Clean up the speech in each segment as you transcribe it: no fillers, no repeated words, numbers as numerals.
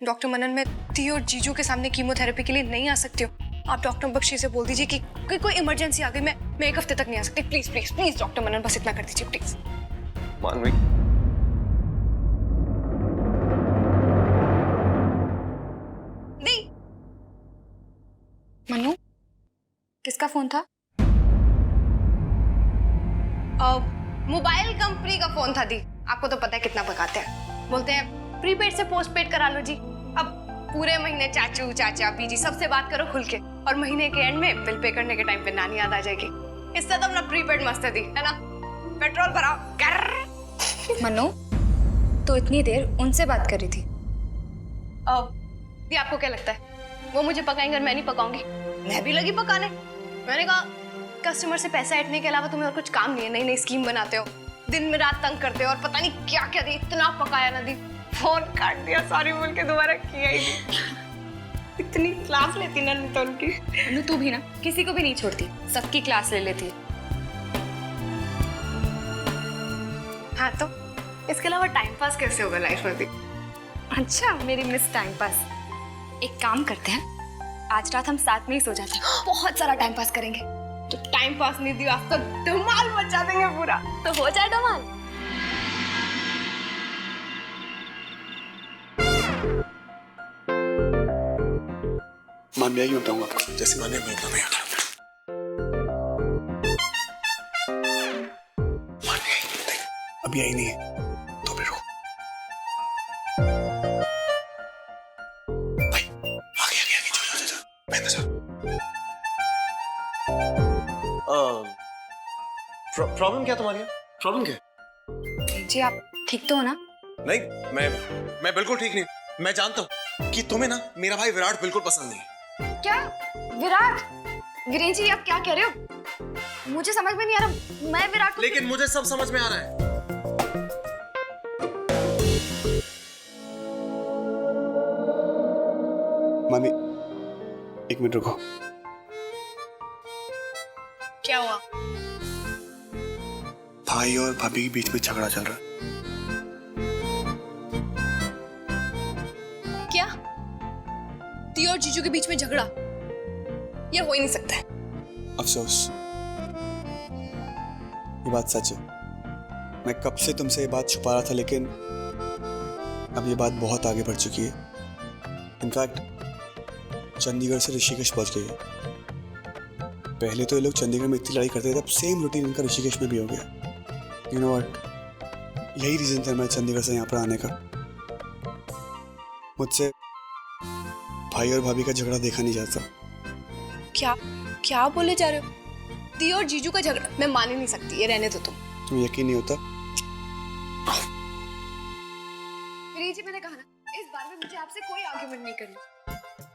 Doctor मनन, मैं दी और जीजू के सामने कीमोथेरेपी के लिए नहीं आ सकती हूँ। आप डॉक्टर बख्शी से बोल दीजिए कि कोई इमरजेंसी आ गई, मैं 1 हफ्ते तक नहीं आ सकती। प्लीज प्लीज प्लीज डॉक्टर मनन, बस इतना कर दीजिए प्लीज। मानवी, नहीं। मनु, किसका फोन था? मोबाइल कंपनी का फोन था दी। आपको तो पता है कितना पकाते हैं। बोलते हैं प्रीपेड से पोस्टपेड करा लो जी। अब पूरे महीने चाचू चाचा बीजी सबसे बात करो खुल के, और महीने के एंड में बिल पे करने के टाइम पे नानी याद आ जाएगी। इससे तो अपना प्रीपेड मस्त है दी, है ना? पेट्रोल भराओ कर। मनु, तो इतनी देर उनसे बात कर रही थी? दी, आपको क्या लगता है वो मुझे पकाएंगे और मैं नहीं पकाऊंगी? मैं भी लगी पकाने। मैंने कहा कस्टमर से पैसा ऐंठने के अलावा तुम्हें और कुछ काम नहीं है। नई नई स्कीम बनाते हो, दिन में रात तंग करते हो, और पता नहीं क्या क्या दी, इतना पकाया ना दी। फोन काट दिया सॉरी बोल के, दोबारा किया ही नहीं। इतनी क्लास लेती ना तो उनकी। मनु, तू भी ना किसी को भी नहीं छोड़ती, सबकी क्लास ले लेती। हाँ तो इसके अलावा टाइम पास कैसे होगा लाइफ में भी? अच्छा मेरी मिस टाइम पास, एक काम करते हैं, आज रात हम साथ में ही सो जाते हैं, बहुत सारा टाइम पास करेंगे। तो टाइम पास नहीं दी, आज तो धमाल मचा देंगे पूरा। तो हो जाए धमाल। मान में आएगी, मैं बताऊंगा आपको। जैसे मान में मैं मान में आई, देख अभी आई नहीं है तो फिर भाई आगे आगे आगे जा पहन जा। प्रॉब्लम क्या तुम्हारी है? प्रॉब्लम क्या है? जी आप ठीक तो हो ना? नहीं, मैं बिल्कुल ठीक नहीं। मैं जानता हूँ कि तुम्हें ना मेरा भाई विराट बिल्कुल पसंद नहीं है। क्या विराट? वीरेन जी आप क्या कह रहे हो? मुझे समझ में नहीं आ रहा। मैं विराट को... लेकिन मुझे सब समझ में आ रहा है। मामी 1 मिनट रुको। क्या हुआ? भाई और भाभी के बीच में झगड़ा चल रहा है। क्या? दी और जीजू के बीच में झगड़ा? ये हो ही नहीं सकता है। अफसोस, ये बात सच है। मैं कब से तुमसे ये बात छुपा रहा था, लेकिन अब ये बात बहुत आगे बढ़ चुकी है। इनफैक्ट चंडीगढ़ से ऋषिकेश पहुंच गई है। पहले तो ये लोग चंडीगढ़ में इतनी लड़ाई करते थे, अब सेम रूटीन इनका ऋषिकेश में भी हो गया। यू नो व्हाट, यही रीजन था मैं चंडीगढ़ से यहाँ पर आने का। मुझसे भाई और भाभी का झगड़ा देखा नहीं जाता। क्या क्या बोले जा रहे हो? दी और जीजू का झगड़ा मैं मान ही नहीं सकती। ये रहने दो तुम। तुम्हें यकीन नहीं होता? वीरेन जी मैंने कहा ना, इस बार में मुझे आपसे कोई आर्गुमेंट नहीं करनी।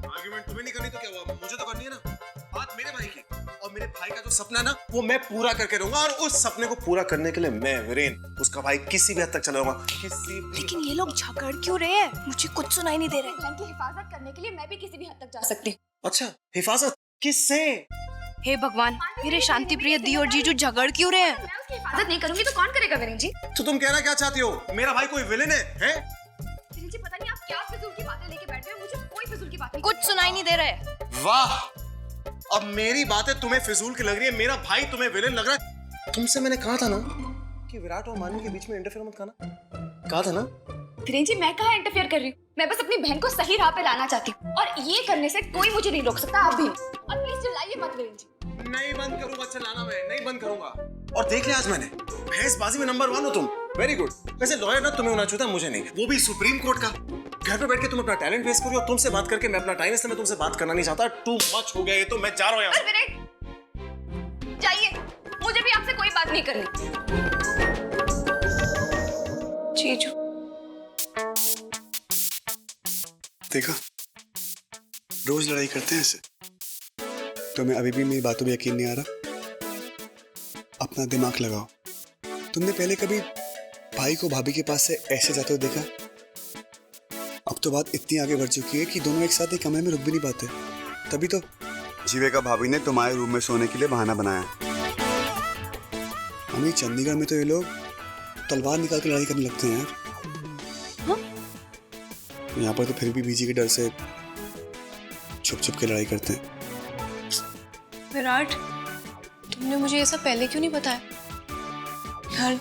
आर्गुमेंट तुम्हें नहीं करनी तो क्या हुआ? मुझे तो करनी है ना। बात मेरे भाई की, और मेरे भाई का जो सपना है ना वो मैं पूरा करके रहूंगा, और उस सपने को पूरा करने के लिए मैं वीरेन, उसका भाई, किसी भी हद तक चलाऊंगा। किसी भी। लेकिन ये लोग झगड़ क्यों रहे हैं? मुझे कुछ सुनाई नहीं दे रहा है। बहन की हिफाजत करने के लिए मैं भी किसी भी हद तक जा सकती हूँ। अच्छा, हिफाजत किससे? हे भगवान, मेरे शांति प्रिय दी और जीजू झगड़ क्यों रहे हैं? मैं उसकी हिफाजत नहीं करूंगी तो कौन करेगा वीरेन जी? तो तुम कहना क्या चाहती हो? मेरा भाई कोई विलेन है? वीरेन जी पता नहीं आप क्या फिजूल की बातें लेके बैठे हो, मुझे कोई फिजूल की बात नहीं। कुछ सुनाई नहीं दे रहा है। वाह, अब मेरी बातें तुम्हें फिजूल की लग रही है, मेरा भाई तुम्हें विलेन लग रहा है। तुमसे मैंने कहा था ना कि विराट और मानवी के बीच में इंटरफेयर मत करना। कहा था ना? वीरेन जी मैं कहाँ इंटरफेयर कर रही हूँ? मैं बस अपनी बहन को सही राह पे लाना चाहती हूँ, और ये करने से कोई मुझे नहीं रोक सकता। आप भी। और प्लीज चिल्लाइए मत वीरेन जी। नहीं बंद करूंगा चलाना, मैं नहीं बंद करूंगा। और देख लिया आज मैंने, भैंसबाजी में नंबर 1 हो तुम। Very good. वैसे लॉयर ना तुम्हें होना चाहिए था, मुझे नहीं, वो भी सुप्रीम कोर्ट का। घर पे बैठ के तुम अपना टैलेंट वेस्ट करो, और तुमसे बात करके मैं अपना टाइम, इसलिए मैं तुमसे बात करना नहीं चाहता। टू मच हो गया ये तो, मैं जा रहा हूँ यहाँ से। वीरेन जाइए, मुझे भी आपसे कोई बात नहीं करनी। जीजू देखा, रोज लड़ाई करते हैं ऐसे। तुम्हें अभी भी मेरी बातों में यकीन नहीं आ रहा? अपना दिमाग लगाओ। तुमने पहले कभी भाई को भाभी के पास से ऐसे जाते हुए देखा? अब तो बात इतनी आगे बढ़ चुकी है कि दोनों एक साथ एक कमरे में रुक भी नहीं पाते। तभी तो जीविका भाभी ने तुम्हारे रूम में सोने के लिए बहाना बनाया। हमें चंडीगढ़ में तो ये लोग तलवार निकाल के लड़ाई करने लगते हैं यार। यहाँ पर तो फिर भी बीजी के डर से छुप छुप के लड़ाई करते हैं। विराट, तुमने मुझे ये सब पहले क्यों नहीं बताया? यार,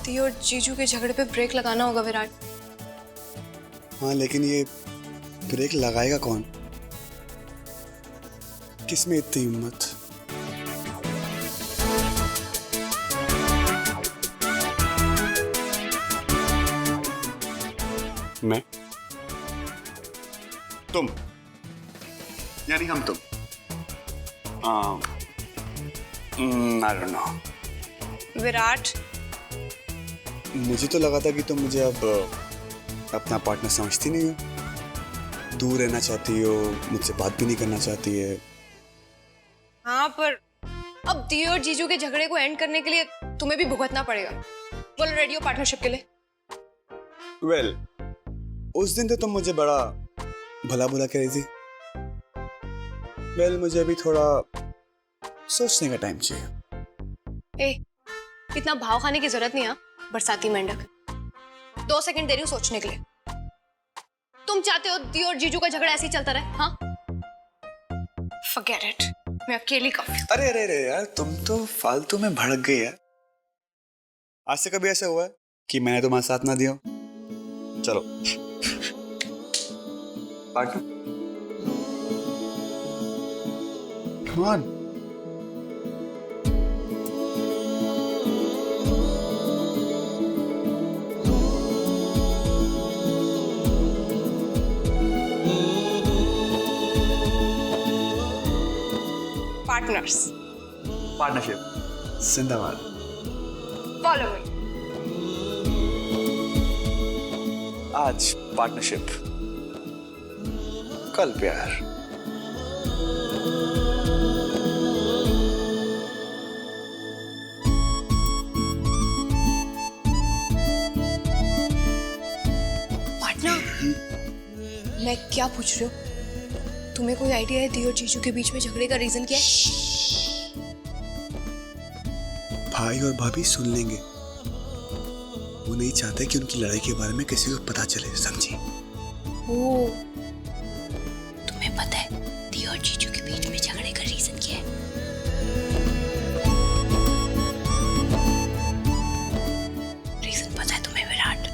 दी और जीजू के झगड़े पे ब्रेक लगाना होगा विराट। हाँ, लेकिन ये ब्रेक लगाएगा कौन? किसमें इतनी हिम्मत? मैं? तुम? यानी हम तुम? I don't know. विराट, मुझे तो लगा था कि तुम मुझे अब अपना पार्टनर समझती नहीं हो, दूर रहना चाहती हो, मुझसे बात भी नहीं करना चाहती है। हाँ, पर अब दी और जीजू के झगड़े को एंड करने के लिए तुम्हें भी भुगतना पड़ेगा। बोलो रेडी हो पार्टनरशिप के लिए? वेल, उस दिन तो तुम मुझे बड़ा भला बुरा कह रही थी। वेल, मुझे अभी थोड़ा सोचने का टाइम चाहिए। इतना भाव खाने की जरूरत नहीं है बरसाती मेंढक। 2 सेकंड दे रही हूँ सोचने के लिए। तुम चाहते हो दी और जीजू का झगड़ा ऐसे ही चलता रहे? हाँ, फॉरगेट इट, मैं अकेली काफी। अरे अरे अरे यार, तुम तो फालतू में भड़क गई यार। आज से कभी ऐसा हुआ है कि मैंने तुम्हारा साथ ना दिया? चलो partner, come on. Partners, partnership जिंदाबाद। Follow me. आज पार्टनरशिप, कल प्यार। पार्टनर, मैं क्या पूछ रही हूँ? तुम्हें कोई आइडिया है दी और जीजू के बीच में झगड़े का रीजन क्या है? भाई और भाभी सुन लेंगे। वो नहीं चाहते कि उनकी लड़ाई के बारे में किसी को पता चले, समझी? ओह, तुम्हें पता है दी और जीजू के बीच में झगड़े का रीजन क्या है? रीजन पता है तुम्हें विराट?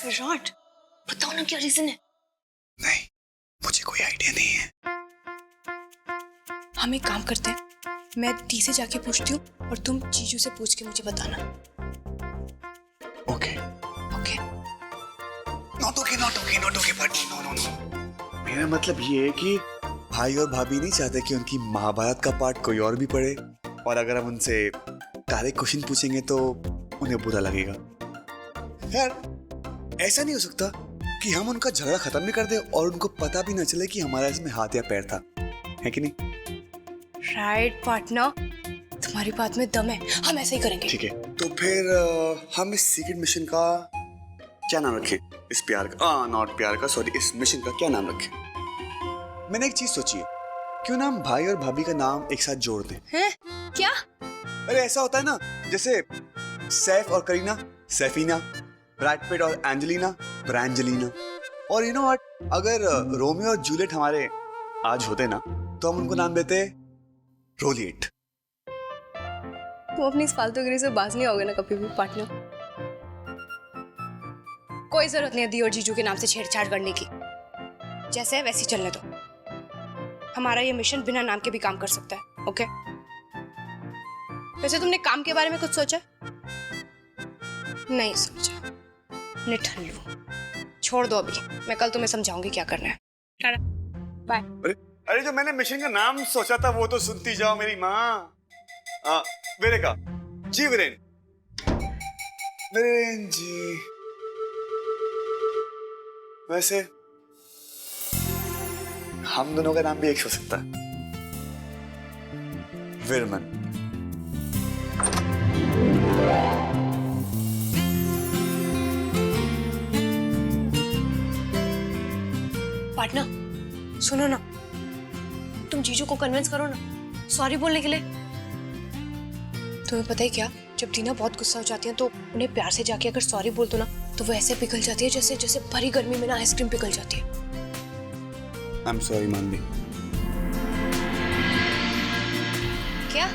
विराट, बताओ ना क्या रीजन है? नहीं, मुझे कोई आइडिया नहीं है। हम एक काम करते हैं, मैं दी से जाके पूछती हूँ और तुम जीजू से पूछ के मुझे बताना। Okay okay? Not okay partner, no no no. मेरा मतलब ये है कि भाई और भाभी नहीं चाहते कि उनकी महाभारत का पार्ट कोई और भी पढ़े, और अगर हम उनसे डायरेक्ट क्वेश्चन पूछेंगे तो उन्हें बुरा लगेगा। यार, ऐसा नहीं हो सकता कि हम उनका झगड़ा खत्म भी कर दें और उनको पता भी न चले कि हमारा इसमें हाथ या पैर था, है कि नहीं? राइट पार्टनर, तुम्हारी बात में दम है, हम ऐसे ही करेंगे। ठीक है, तो फिर हम इस सीक्रेट मिशन का क्या नाम रखें? इस प्यार का, नॉट प्यार का, सॉरी, इस मिशन का क्या नाम रखें? मैंने एक चीज सोची है, क्यों ना हम भाई और भाभी का नाम एक साथ जोड़ दें? हैं? क्या? अरे ऐसा होता है ना, जैसे सैफ और करीना, सैफीना, ब्रैड पिट और एंजेलिना, ब्रैंजेलिना। और यू नो व्हाट, अगर रोमियो और जूलियट हमारे आज होते ना, तो हम उनको नाम देते रोलियट। तुम अपनी इस फालतूगिरी से बाज नहीं आओगे ना कभी भी पार्टनर? कोई जरूरत नहीं है दी और जीजू के नाम से छेड़छाड़ करने की। जैसे है वैसे ही चलने दो। हमारा ये मिशन बिना नाम के भी काम कर सकता है, ओके? वैसे तुमने काम के बारे में कुछ सोचा? नहीं सोचा? निठल्लू, छोड़ दो अभी, मैं कल तुम्हें समझाऊंगी क्या करना है। टाटा, बाय। अरे जो मैंने मिशन का नाम सोचा था वो तो सुनती जाओ मेरी माँ। वीरेका जी, वीरेन जी। वैसे हम दोनों का नाम भी एक हो सकता है, वीरमन। पार्टनर, सुनो ना, तुम जीजू को कन्विंस करो ना सॉरी बोलने के लिए। तुम्हें पता है क्या, जब टीना बहुत गुस्सा हो जाती है तो उन्हें प्यार से जाके अगर सॉरी बोल दो ना तो वो ऐसे पिघल जाती है जैसे जैसे भरी गर्मी में ना आइसक्रीम पिघल जाती है। आई एम सॉरी मानवी। क्या?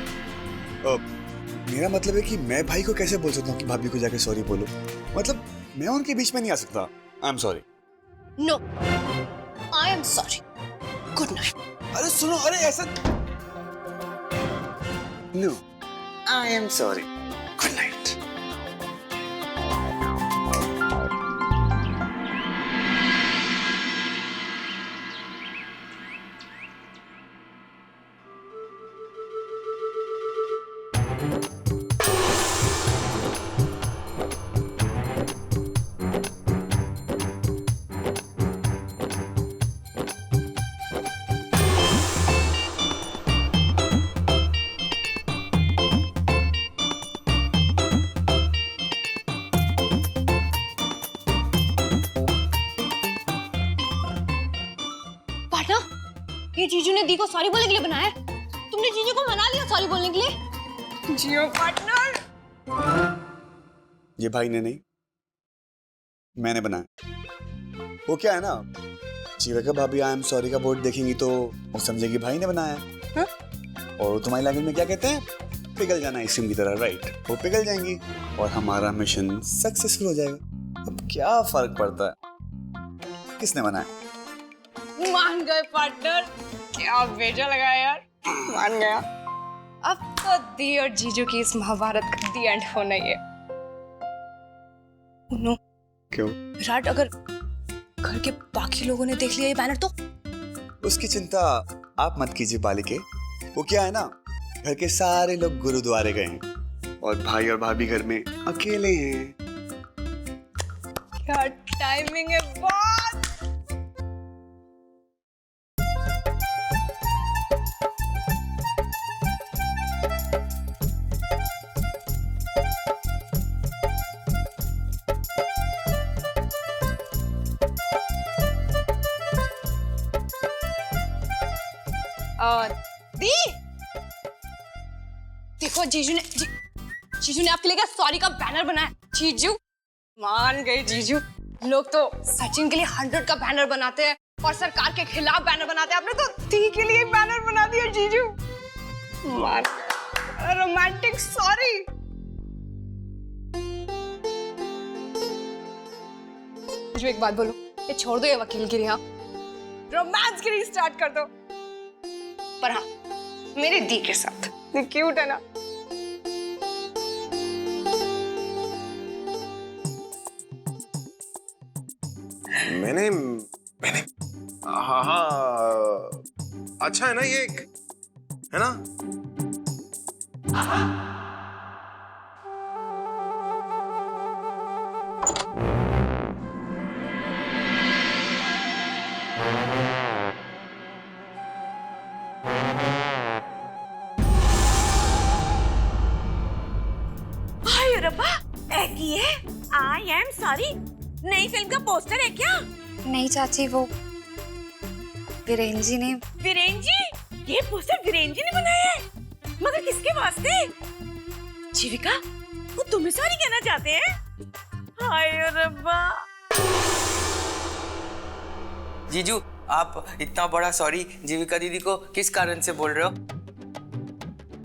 मेरा मतलब है कि मैं भाई को कैसे बोल सकता हूँ कि भाभी को जाके सॉरी बोलो। मतलब मैं उनके बीच में नहीं आ सकता। I am sorry. No, I am sorry. Good night. अरे सुनो, अरे ऐसा no, I am sorry. Good night. ये जीजू ने दी को सॉरी बोलने के लिए बनाया है। तुमने जीजू को मना लिया सॉरी बोलने के लिए। जियो पार्टनर। ये भाई ने नहीं, मैंने बनाया। वो क्या है ना, जीविका भाभी आई एम सॉरी का बोर्ड देखेंगी तो वो समझेगी भाई ने बनाया है। और तुम्हारी लैंग्वेज में क्या कहते हैं, पिघल जाना आइसक्रीम की तरह, राइट। वो पिघल जाएंगी और हमारा मिशन सक्सेसफुल हो जाएगा। अब क्या फर्क पड़ता है किसने बनाया। मान गए पार्टनर, क्या बेजा लगा यार। मान गया। अब तो दी और जीजू की इस महाभारत का दी एंड होना ही है। नो। क्यों? विराट, अगर घर के बाकी लोगों ने देख लिया ये बैनर तो? उसकी चिंता आप मत कीजिए बालिके। वो क्या है ना, घर के सारे लोग गुरुद्वारे गए हैं और भाई और भाभी घर में अकेले हैं। क्या टाइमिंग है बॉस। दी, देखो जीजू ने आपके लिए क्या सॉरी का बैनर बनाया। जीजू मान गए। जीजू लोग तो सचिन के लिए 100 का बैनर बनाते हैं और सरकार के खिलाफ बैनर बनाते हैं, आपने तो दी के लिए बैनर बना दिया। जीजू मान, रोमांटिक सॉरी। जीजू एक बात बोलो, ये छोड़ दो ये वकीलगिरी, हाँ रोमांस गिरी स्टार्ट कर दो। पर हाँ, मेरे दी के साथ। दी क्यूट है ना। मैंने हाँ, अच्छा है ना ये, है ना। आई एम सॉरी, नई फिल्म का पोस्टर है क्या? नहीं चाची, वो वीरेन जी ने। वीरेन जी? ये पोस्टर वीरेन जी ने बनाया है? मगर किसके वास्ते? जीविका, वो तुम्हें सॉरी कहना चाहते हैं? हाय रब्बा। जीजू, आप इतना बड़ा सॉरी जीविका दीदी को किस कारण से बोल रहे हो?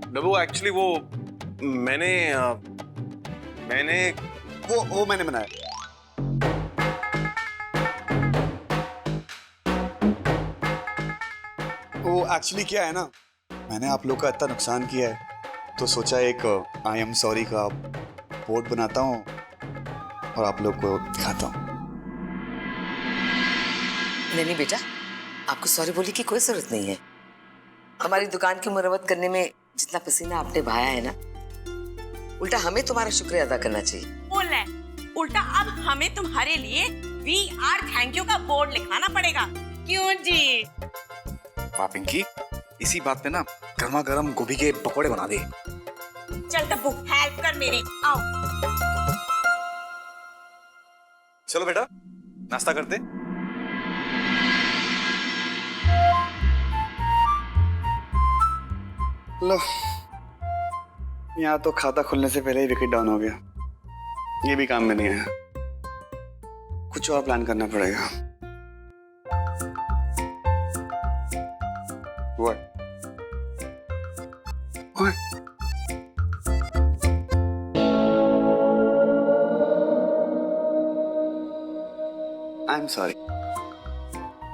डब्बू, एक्चुअली वो मैंने वो मैंने बनाया। वो एक्चुअली क्या है ना, मैंने आप लोग का इतना नुकसान किया है तो सोचा एक आई एम सॉरी का बोर्ड बनाता हूँ और आप लोग को दिखाता हूँ। नहीं बेटा, आपको सॉरी बोलने की कोई जरूरत नहीं है। हमारी दुकान की मरम्मत करने में जितना पसीना आपने बहाया है ना, उल्टा हमें तुम्हारा शुक्रिया अदा करना चाहिए। उल्टा अब हमें तुम्हारे लिए वी आर थैंक यू का बोर्ड लिखवाना पड़ेगा, क्यों जी? वाह पिंकी, इसी बात पे ना गर्मा गर्म गोभी के पकोड़े बना दे। चल तब्बू, हेल्प कर मेरी, आओ। चलो बेटा, नाश्ता करते। लो, यहाँ तो खाता खुलने से पहले ही विकेट डाउन हो गया। ये भी काम में नहीं आया। कुछ और प्लान करना पड़ेगा। What? What? I'm sorry.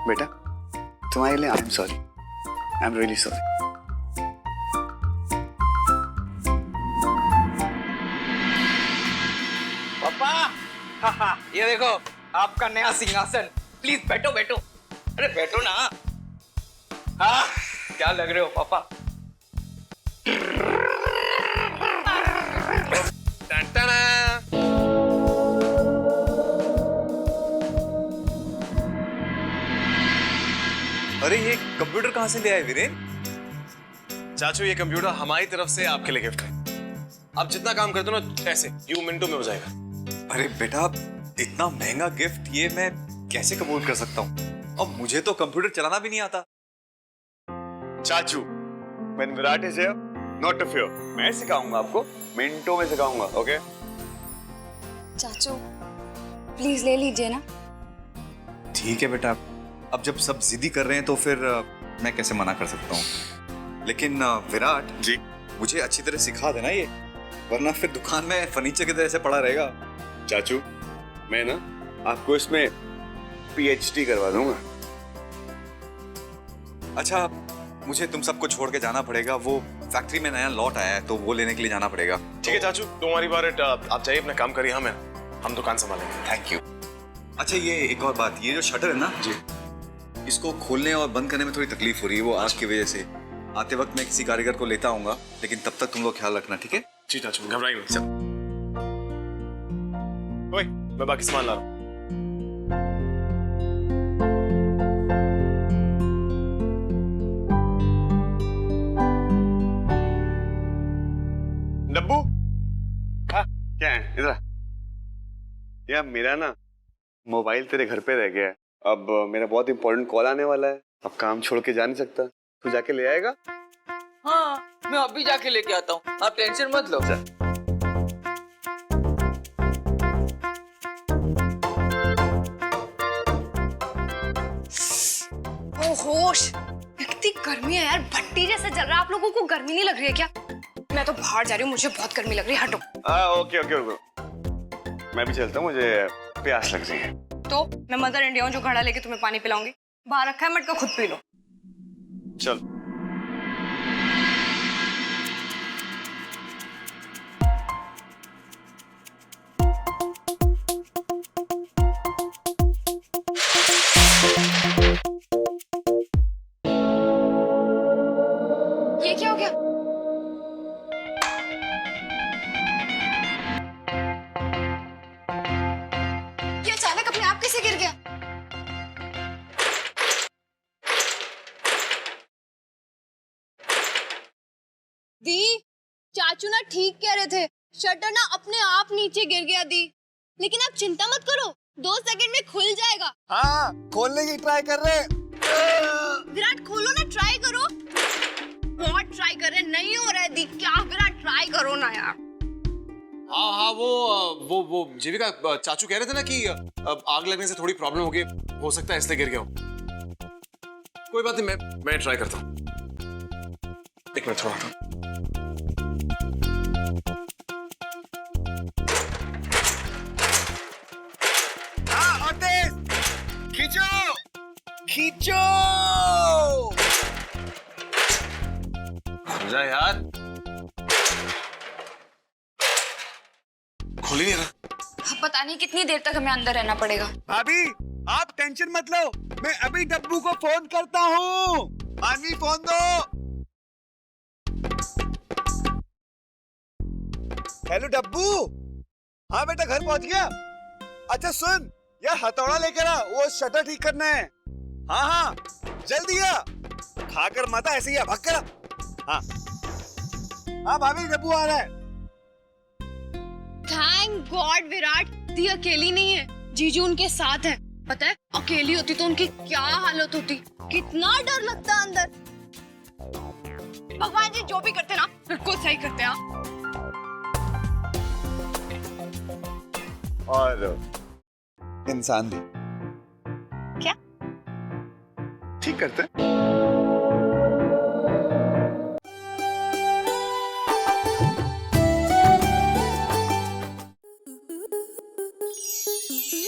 बेटा, तुम्हारे लिए I'm sorry. I'm really sorry. पापा ये देखो आपका नया सिंहासन। प्लीज बैठो बैठो। अरे बैठो ना। हाँ क्या लग रहे हो पापा? अरे ये कंप्यूटर कहाँ से ले आए वीरेन? चाचू ये कंप्यूटर हमारी तरफ से आपके लिए गिफ्ट है। आप जितना काम करते हो ना ऐसे यूं मिनटों में हो जाएगा। अरे बेटा इतना महंगा गिफ्ट ये मैं कैसे कबूल कर सकता हूँ? और मुझे तो कंप्यूटर चलाना भी नहीं आता। चाचू, when Virat is here, not to fear. मैं सिखाऊंगा आपको, मिनटों में सिखाऊंगा, ओके? चाचू प्लीज ले लीजिए ना। ठीक है बेटा, अब जब सब जिद्दी कर रहे हैं तो फिर मैं कैसे मना कर सकता हूँ। लेकिन विराट जी, मुझे अच्छी तरह सिखा देना ये, वरना फिर दुकान में फर्नीचर की तरह से पड़ा रहेगा। चाचू, मैं ना आपको इसमें PhD करवा दूंगा। अच्छा मुझे तुम सबको छोड़ के जाना पड़ेगा, वो फैक्ट्री में नया लॉट आया है तो वो लेने के लिए जाना पड़ेगा। ठीक है चाचू, तुम्हारी बार आप जाइए अपना काम करिए, हम दुकान संभालेंगे। Thank you. अच्छा ये एक और बात, ये जो शटर है ना जी, इसको खोलने और बंद करने में थोड़ी तकलीफ हो रही है, वो आग की वजह से। आते वक्त मैं किसी कारीगर को लेता आऊंगा, लेकिन तब तक तुम लोग ख्याल रखना, ठीक है? जी चाचू, घबराइए मत। चल ओए, मैं बाकी सामान ला रहा हूँ। डब्बू, हाँ क्या है इधर? यार मेरा ना मोबाइल तेरे घर पे रह गया है। अब मेरा बहुत इंपॉर्टेंट कॉल आने वाला है, अब काम छोड़ के जा नहीं सकता। तू जाके ले आएगा? हाँ मैं अभी जाके लेके आता हूँ, आप टेंशन मत लो। होश, इतनी गर्मी है यार, भट्टी जैसा जल रहा है। आप लोगों को गर्मी नहीं लग रही है क्या? मैं तो बाहर जा रही हूँ, मुझे बहुत गर्मी लग रही है। हटो। ओके ओके मैं भी चलता हूँ, मुझे प्यास लग रही है। तो मैं मदर इंडिया हूँ जो घड़ा लेके तुम्हें पानी पिलाऊंगी। बाहर रखा है मटका, खुद पी लो। चल। ये क्या हो गया? ये अचानक अपने आप कैसे गिर गया? दी, चाचू ना ठीक कह रहे थे, शटर ना अपने आप नीचे गिर गया दी। लेकिन आप चिंता मत करो, 2 सेकंड में खुल जाएगा। हाँ खोलने की ट्राई कर रहे। विराट खोलो ना, ट्राई करो। बहुत ट्राई कर रहे, नहीं हो रहा है दी। क्या विराट, ट्राई करो ना यार। हाँ वो जीविका चाचू कह रहे थे ना कि आग लगने से थोड़ी प्रॉब्लम हो गई, हो सकता है इसलिए गिर गया हो। कोई बात नहीं, मैं ट्राई करता हूँ। एक मिनट थोड़ा। हाँ और तेज खींचो खींचो। खुल जा यार, खुल ही नहीं रहा। अब पता नहीं कितनी देर तक हमें अंदर रहना पड़ेगा। भाभी आप टेंशन मत लो, मैं अभी डब्बू को फोन करता हूँ। आनवी फोन दो। हेलो डब्बू। हाँ बेटा घर पहुंच गया। अच्छा सुन, यार हथौड़ा लेकर आ, वो शटर ठीक करना है। हाँ हाँ जल्दी आ, खाकर माता ऐसे ही भाग कर। हाँ हाँ भाभी डब्बू आ रहा है। थैंक गॉड विराट, दी अकेली नहीं है, जीजू उनके साथ है। पता है अकेली होती तो उनकी क्या हालत होती, कितना डर लगता अंदर। भगवान जी जो भी करते ना बिल्कुल सही करते हैं। और इंसान भी क्या? ठीक करते हैं।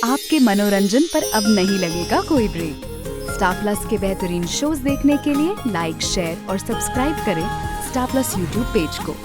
आपके मनोरंजन पर अब नहीं लगेगा कोई ब्रेक। स्टार प्लस के बेहतरीन शोज देखने के लिए लाइक, शेयर और सब्सक्राइब करें स्टार प्लस यूट्यूब पेज को।